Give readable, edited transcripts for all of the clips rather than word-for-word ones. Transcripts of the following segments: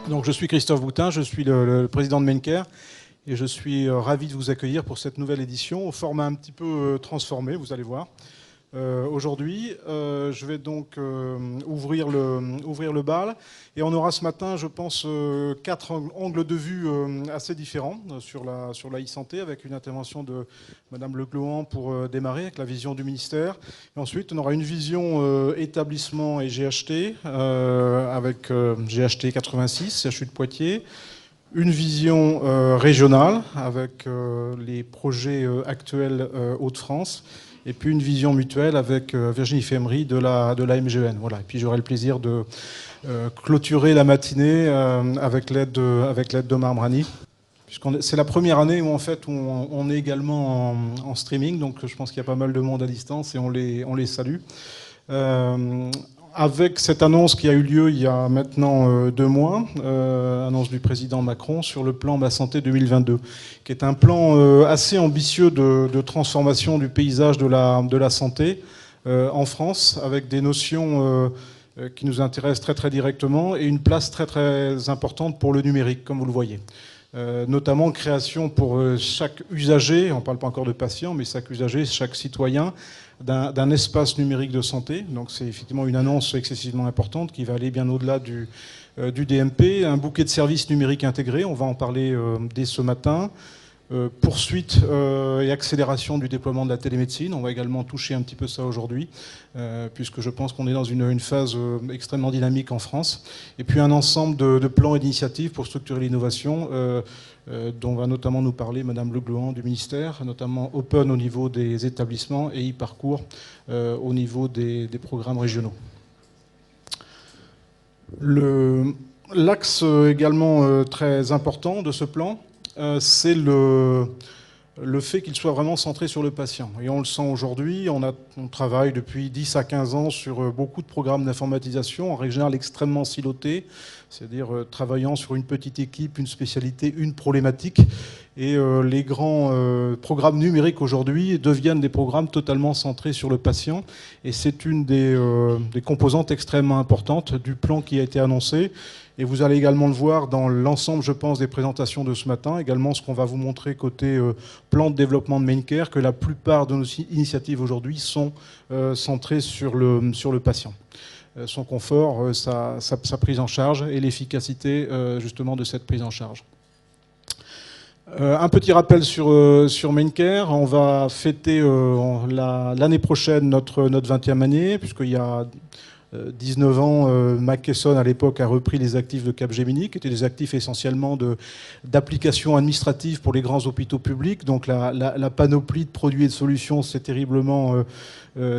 Donc, je suis Christophe Boutin, je suis le président de Maincare et je suis ravi de vous accueillir pour cette nouvelle édition au format un petit peu transformé, vous allez voir. Aujourd'hui, je vais donc ouvrir le bal et on aura ce matin, je pense, 4 angles de vue assez différents sur la e-santé, avec une intervention de Madame Leclohan pour démarrer avec la vision du ministère. Et ensuite, on aura une vision établissement et GHT avec GHT 86, CHU de Poitiers. Une vision régionale avec les projets actuels Hauts-de-France. Et puis une vision mutuelle avec Virginie Femery de la MGN. Voilà. Et puis j'aurai le plaisir de clôturer la matinée avec l'aide d'Omar Mrani. C'est la première année où en fait on est également en streaming, donc je pense qu'il y a pas mal de monde à distance et on les salue. Avec cette annonce qui a eu lieu il y a maintenant 2 mois, annonce du président Macron sur le plan Ma Santé 2022, qui est un plan assez ambitieux de transformation du paysage de la santé en France, avec des notions qui nous intéressent très très directement et une place très très importante pour le numérique, comme vous le voyez. Notamment création pour chaque usager, on ne parle pas encore de patient, mais chaque usager, chaque citoyen, d'un espace numérique de santé. Donc c'est effectivement une annonce excessivement importante qui va aller bien au-delà du DMP. Un bouquet de services numériques intégrés, on va en parler dès ce matin. Poursuite et accélération du déploiement de la télémédecine. On va également toucher un petit peu ça aujourd'hui, puisque je pense qu'on est dans une phase extrêmement dynamique en France. Et puis un ensemble de plans et d'initiatives pour structurer l'innovation, dont va notamment nous parler Madame Leclohan du ministère, notamment Open au niveau des établissements et e-parcours au niveau des programmes régionaux. L'axe également très important de ce plan, c'est le fait qu'il soit vraiment centré sur le patient. Et on le sent aujourd'hui, on travaille depuis 10 à 15 ans sur beaucoup de programmes d'informatisation, en règle générale extrêmement silotés, c'est-à-dire travaillant sur une petite équipe, une spécialité, une problématique. Et les grands programmes numériques aujourd'hui deviennent des programmes totalement centrés sur le patient. Et c'est une des composantes extrêmement importantes du plan qui a été annoncé. Et vous allez également le voir dans l'ensemble, je pense, des présentations de ce matin. Également, ce qu'on va vous montrer côté plan de développement de Maincare, que la plupart de nos initiatives aujourd'hui sont centrées sur le patient. Son confort, sa prise en charge et l'efficacité justement de cette prise en charge. Un petit rappel sur Maincare. On va fêter l'année prochaine notre 20e année, puisqu'il y a 19 ans, McKesson à l'époque a repris les actifs de Capgemini, qui étaient des actifs essentiellement d'applications administratives pour les grands hôpitaux publics. Donc la panoplie de produits et de solutions s'est terriblement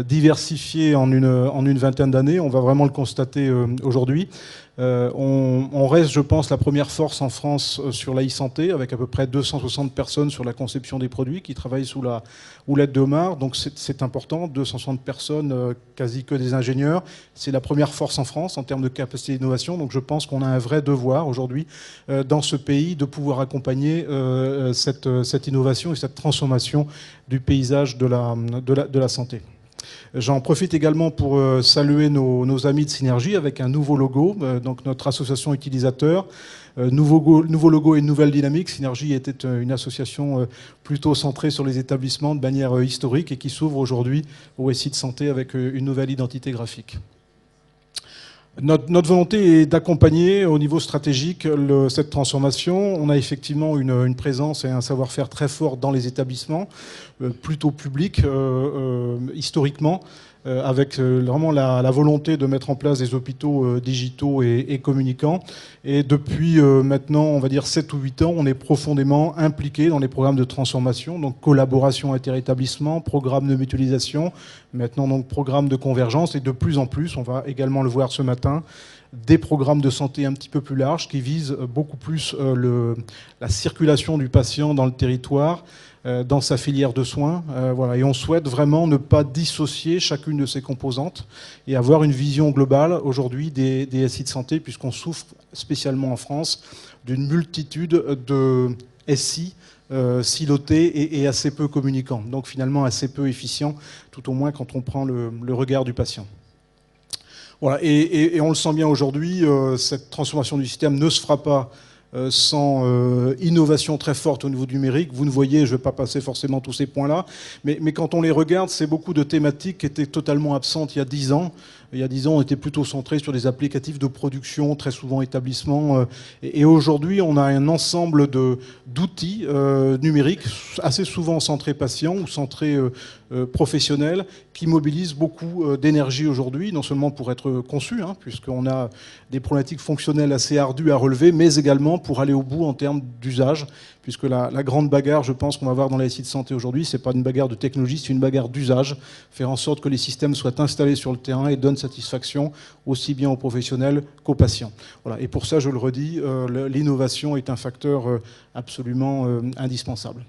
diversifiée en une vingtaine d'années. On va vraiment le constater aujourd'hui. On reste, je pense, la première force en France sur la e-santé, avec à peu près 260 personnes sur la conception des produits qui travaillent sous la houlette d'Omar. Donc c'est important, 260 personnes, quasi que des ingénieurs. C'est la première force en France en termes de capacité d'innovation. Donc je pense qu'on a un vrai devoir aujourd'hui dans ce pays de pouvoir accompagner cette innovation et cette transformation du paysage de la santé. J'en profite également pour saluer nos amis de Synergie avec un nouveau logo, donc notre association utilisateur. Nouveau logo et une nouvelle dynamique. Synergie était une association plutôt centrée sur les établissements de manière historique et qui s'ouvre aujourd'hui au SI de santé avec une nouvelle identité graphique. Notre volonté est d'accompagner au niveau stratégique cette transformation. On a effectivement une présence et un savoir-faire très fort dans les établissements, plutôt publics, historiquement, avec vraiment la volonté de mettre en place des hôpitaux digitaux et communicants. Et depuis maintenant, on va dire 7 ou 8 ans, on est profondément impliqué dans les programmes de transformation, donc collaboration interétablissement, programme de mutualisation, maintenant donc programme de convergence, et de plus en plus, on va également le voir ce matin, des programmes de santé un petit peu plus larges qui visent beaucoup plus la circulation du patient dans le territoire, dans sa filière de soins. Voilà. Et on souhaite vraiment ne pas dissocier chacune de ces composantes et avoir une vision globale aujourd'hui des SI de santé, puisqu'on souffre spécialement en France d'une multitude de SI silotés et assez peu communicants, donc finalement assez peu efficients, tout au moins quand on prend le regard du patient. Voilà, et on le sent bien aujourd'hui, cette transformation du système ne se fera pas sans innovation très forte au niveau du numérique. Vous ne voyez, je ne vais pas passer forcément tous ces points-là, mais quand on les regarde, c'est beaucoup de thématiques qui étaient totalement absentes il y a 10 ans. Il y a 10 ans, on était plutôt centré sur des applicatifs de production, très souvent établissements. Et aujourd'hui, on a un ensemble d'outils numériques, assez souvent centrés patients ou centrés professionnels, qui mobilisent beaucoup d'énergie aujourd'hui, non seulement pour être conçus, hein, puisqu'on a des problématiques fonctionnelles assez ardues à relever, mais également pour aller au bout en termes d'usage, puisque la grande bagarre, je pense, qu'on va voir dans les sites de santé aujourd'hui, c'est pas une bagarre de technologie, c'est une bagarre d'usage, faire en sorte que les systèmes soient installés sur le terrain et donnent satisfaction aussi bien aux professionnels qu'aux patients. Voilà. Et pour ça, je le redis, l'innovation est un facteur absolument indispensable.